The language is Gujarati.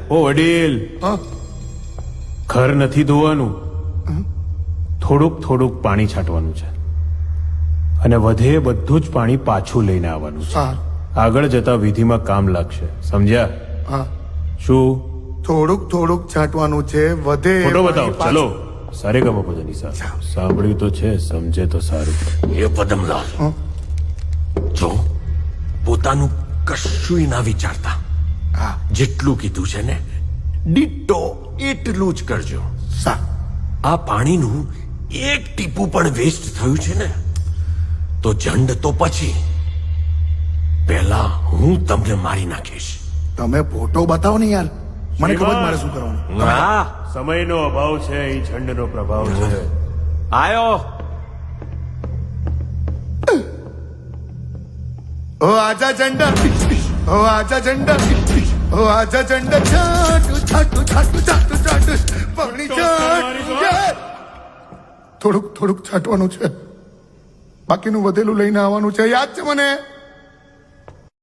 ઓ વડીલ, ઘર નથી ધોવાનું, થોડુંક થોડુંક પાણી છાંટવાનું છે અને વધે બધું જ પાણી પાછું લઈને આવવાનું છે. આગળ જતા વિધિમાં કામ લાગશે, સમજ્યા? શું? થોડુંક થોડુંક છાંટવાનું છે, વધે એ ફોટો પાણી બતાવો. ચલો સારે ગમો પદની સાંભળ્યું તો છે, સમજે તો સારું. એ પદમલાલ, જો પોતાનું કશુંય ના વિચારતા, જેટલું કીધું છે ને ડિટ્ટો એટલું જ કરજો. આ પાણીનું એક ટીપું પણ વેસ્ટ થયું છે ને તો જંડ તો પછી, પહેલા હું તમને મારી નાખીશ. તમે ફોટો બતાવો ને યાર, મને ખબર મારે શું કરવાનું. હા, સમયનો અભાવ છે, એ ઝંડનો પ્રભાવ છે. આયો. ઓ આજા ઝંડા, ઓ આજા ઝંડા, ઓ આજા ઝંડા, છાટુ છાટુ છાટુ છાટુ છાટુ પાણી છાટ. થોડુંક થોડુંક છાંટવાનું છે, બાકીનું વધેલું લઈને આવવાનું છે, યાદ છે મને?